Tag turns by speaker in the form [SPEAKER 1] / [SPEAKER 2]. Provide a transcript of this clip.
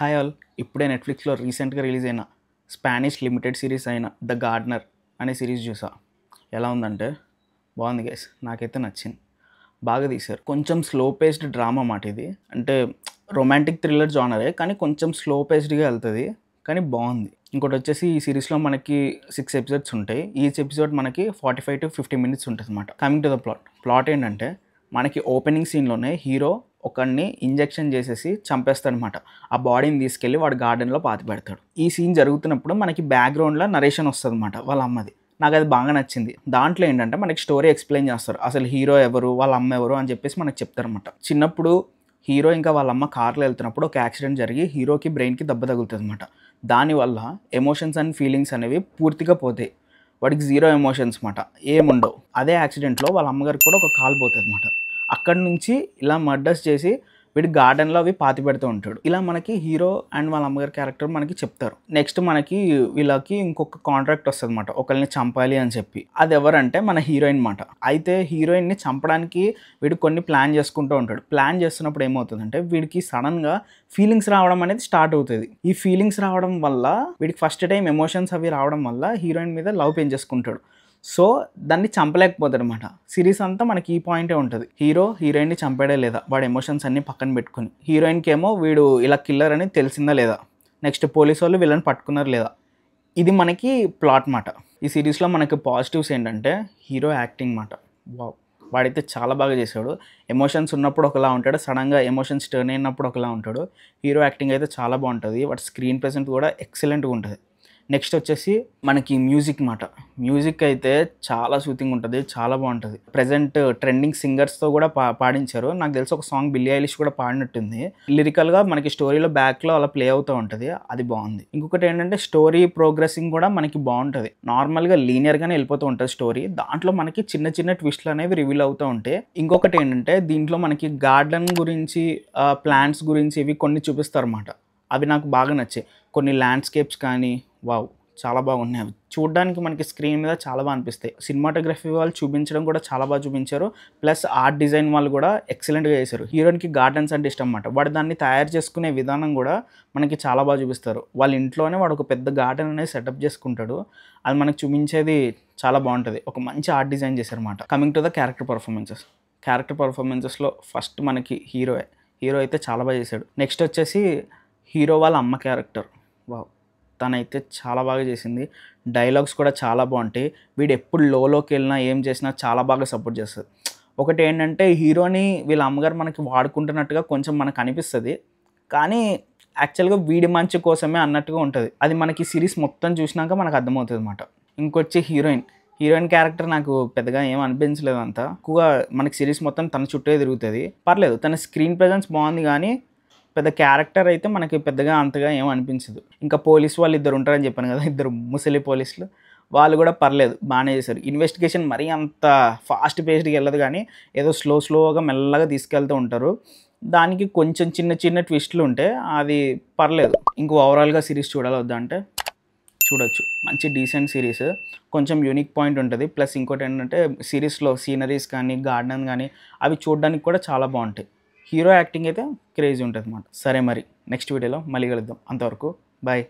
[SPEAKER 1] Hi all. ఇప్పుడే నెట్‌ఫ్లిక్స్‌లో రీసెంట్‌గా రిలీజ్ అయిన స్పానిష్ లిమిటెడ్ సిరీస్ అయిన 'ద గార్డెనర్' అనే సిరీస్ చూసా. ఎలా ఉందంటే బాగుంది గైస్. నాకైతే నచ్చింది. బాగా తీశారు. కొంచెం స్లో పేస్డ్ డ్రామా మాట ఇది. అంటే రొమాంటిక్ థ్రిల్లర్ జానరే కానీ కొంచెం స్లో పేస్డ్‌గా వెళ్తది. కానీ బాగుంది. ఇంకోటొచ్చేసి ఈ సిరీస్‌లో మనకి 6 ఎపిసోడ్స్ ఉంటాయి. ఈచ్ ఎపిసోడ్ మనకి 45-50 మినిట్స్ ఉంటదన్నమాట. కమింగ్ టు ద ప్లాట్ ఏంటంటే మనకి ఓపెనింగ్ సీన్‌లోనే హీరో ఒకడిని ఇంజెక్షన్ చేసేసి చంపేస్తాడనమాట. ఆ బాడీని తీసుకెళ్ళి వాడు గార్డెన్‌లో పాతిపెడతాడు. ఈ సీన్ జరుగుతున్నప్పుడు మనకి బ్యాక్‌గ్రౌండ్‌లో నరేషన్ వస్తదనమాట వాళ్ళ అమ్మది. నాకది బాగా నచ్చింది. దాంట్లో ఏంటంటే మనకి స్టోరీ ఎక్స్‌ప్లెయిన్ చేస్తారు. అసలు హీరో ఎవరు? వాళ్ళ అమ్మ ఎవరు? అని చెప్పేసి మనకు చెప్తారనమాట. చిన్నప్పుడు హీరో ఇంకా వాళ్ళ అమ్మ కార్‌లో వెళ్తున్నప్పుడు ఒక యాక్సిడెంట్ జరిగి హీరోకి బ్రెయిన్‌కి దెబ్బ తగులుతదనమాట. దానివల్ల ఎమోషన్స్ అండ్ ఫీలింగ్స్ అనేవి పూర్తిగా పోతాయి. వాడికి జీరో ఎమోషన్స్ మాట. ఏముండవు. అదే యాక్సిడెంట్‌లో వాళ్ళ అమ్మగారికి కూడా ఒక కాలు పోతదనమాట. అక్కడి నుంచి ఇలా మర్డర్స్ చేసి వీడు గార్డెన్‌లో అవి పాతిపెడుతూ ఉంటాడు. ఇలా మనకి హీరో అండ్ వాళ్ళ అమ్మగారి క్యారెక్టర్ మనకి చెప్తారు. నెక్స్ట్ మనకి వీళ్ళకి ఇంకొక కాంట్రాక్ట్ వస్తదనమాట. ఒకళ్ళని చంపాలి అని చెప్పి. అది ఎవరంటే మన హీరోయిన్ మాట. అయితే హీరోయిన్‌ని చంపడానికి వీడు కొన్ని ప్లాన్ చేసుకుంటూ ఉంటాడు. ప్లాన్ చేస్తున్నప్పుడు ఏమవుతదంటే వీడికి సడన్‌గా ఫీలింగ్స్ రావడం అనేది స్టార్ట్ అవుతది. ఈ ఫీలింగ్స్ రావడం వల్ల వీడికి ఫస్ట్ టైం ఎమోషన్స్ అవి రావడం వల్ల హీరోయిన్ మీద లవ్ పెంచేసుకుంటాడు. సో దాన్ని చంపలేకపోతాడనమాట. సిరీస్ అంతా మనకి ఈ పాయింటే ఉంటది. హీరో హీరోయిన్‌ని చంపాడా లేదా? వాడి ఎమోషన్స్ అన్నీ పక్కన పెట్టుకొని. హీరోయిన్‌కేమో వీడు ఇలా కిల్లర్ అని తెలిసిందా లేదా? నెక్స్ట్ పోలీసోళ్ళు వీళ్ళని పట్టుకున్నారా లేదా? ఇది మనకి ప్లాట్ మాట. ఈ సిరీస్‌లో మనకి పాజిటివ్స్ ఏంటంటే హీరో యాక్టింగ్ మాట. వావ్! వాడైతే చాలా బాగా చేశాడు. ఎమోషన్స్ ఉన్నప్పుడు ఒకలా ఉంటాడు. సడెన్‌గా ఎమోషన్స్ టర్న్ అయినప్పుడు ఒకలా ఉంటాడు. హీరో యాక్టింగ్ అయితే చాలా బాగుంటది. వాడి స్క్రీన్ ప్రెజెన్స్ కూడా ఎక్సలెంట్‌గా ఉంటది. నెక్స్ట్ వచ్చేసి మనకి మ్యూజిక్ మాట. మ్యూజిక్ అయితే చాలా సూతింగ్ ఉంటది. చాలా బాగుంటది. ప్రెజెంట్ ట్రెండింగ్ సింగర్స్‌తో కూడా పాడించారు. నాకు తెలిసి ఒక సాంగ్ బిల్లీ ఐలిష్ కూడా పాడినట్టుంది. లిరికల్‌గా మనకి స్టోరీలో బ్యాక్‌లో అలా ప్లే అవుతూ ఉంటది. అది బాగుంది. ఇంకొకటి ఏంటంటే స్టోరీ ప్రోగ్రెసింగ్ కూడా మనకి బాగుంటది. నార్మల్‌గా లీనియర్‌గానే వెళ్ళిపోతూ ఉంటది స్టోరీ. దాంట్లో మనకి చిన్న చిన్న ట్విస్ట్‌లు అనేవి రివీల్ అవుతూ ఉంటాయి. ఇంకొకటి ఏంటంటే దీంట్లో మనకి గార్డెన్ గురించి ప్లాంట్స్ గురించి ఇవి కొన్ని చూపిస్తారన్నమాట. అవి నాకు బాగా నచ్చాయి. కొన్ని ల్యాండ్‌స్కేప్స్ కానీ వావ్! చాలా బాగున్నాయి అవి. చూడ్డానికి మనకి స్క్రీన్ మీద చాలా బా అనిపిస్తాయి. సినిమాటోగ్రఫీ వాళ్ళు చూపించడం కూడా చాలా బాగా చూపించారు. ప్లస్ ఆర్ట్ డిజైన్ వాళ్ళు కూడా ఎక్సలెంట్‌గా చేశారు. హీరోయిన్‌కి గార్డెన్స్ అంటే ఇష్టం అన్నమాట. వాడు దాన్ని తయారు చేసుకునే విధానం కూడా మనకి చాలా బాగా చూపిస్తారు. వాళ్ళ ఇంట్లోనే వాడు ఒక పెద్ద గార్డెన్ అనేది సెటప్ చేసుకుంటాడు. అది మనకు చూపించేది చాలా బాగుంటది. ఒక మంచి ఆర్ట్ డిజైన్ చేశారన్నమాట. Coming to the character performances. క్యారెక్టర్ పెర్ఫార్మన్సెస్‌లో ఫస్ట్ మనకి హీరోయే. హీరో అయితే చాలా బాగా చేశాడు. నెక్స్ట్ వచ్చేసి హీరో వాళ్ళ అమ్మ క్యారెక్టర్. వావ్! తనైతే చాలా బాగా చేసింది. డైలాగ్స్ కూడా చాలా బావుంటాయి. వీడెప్పుడు లోలోకెళ్ళినా, ఏం చేసినా చాలా బాగా సపోర్ట్ చేస్తది. ఒకటేంటంటే హీరోని వీళ్ళ అమ్మగారు మనకి వాడుకుంటున్నట్టుగా కొంచెం మనకనిపిస్తది. కానీ యాక్చువల్‌గా వీడి మంచి కోసమే అన్నట్టుగా ఉంటది. అది మనకి సిరీస్ మొత్తం చూసినాక మనకు అర్థమవుతదనమాట. ఇంకొచ్చి హీరోయిన్. హీరోయిన్ క్యారెక్టర్ నాకు పెద్దగా ఏం అనిపించలేదు అంత. ఎక్కువగా మనకి సిరీస్ మొత్తం తన చుట్టే తిరుగుతది. పర్లేదు తన స్క్రీన్ ప్రెజెన్స్ బావుంది గానీ పెద్ద క్యారెక్టర్ అయితే మనకి పెద్దగా అంతగా ఏం అనిపించదు. ఇంకా పోలీస్ వాళ్ళు ఇద్దరు ఉంటారని చెప్పాను కదా! ఇద్దరు ముసలి పోలీసులు. వాళ్ళు కూడా పర్లేదు బానే చేశారు. ఇన్వెస్టిగేషన్ మరీ అంత ఫాస్ట్ పేస్డ్‌గా ఎళ్ళదు గానీ, ఏదో స్లోగా మెల్లగా తీసుకెళ్తూ ఉంటారు. దానికి కొంచెం చిన్న చిన్న ట్విస్ట్‌లు ఉంటాయి. అది పర్లేదు. ఇంక ఓవరాల్‌గా సిరీస్ చూడాలా వద్దా అంటే చూడొచ్చు. మంచి డీసెంట్ సీరీస్. కొంచెం యూనిక్ పాయింట్ ఉంటది. ప్లస్ ఇంకోటేంటంటే సీరీస్‌లో సీనరీస్ కానీ, గార్డెన్ గానీ అవి చూడడానికి కూడా చాలా బావుంటాయి. హీరో యాక్టింగ్ అయితే క్రేజీ ఉంటదన్నమాట. సరే మరి నెక్స్ట్ వీడియోలో మళ్ళీ కలుద్దాం. అంతవరకు బాయ్.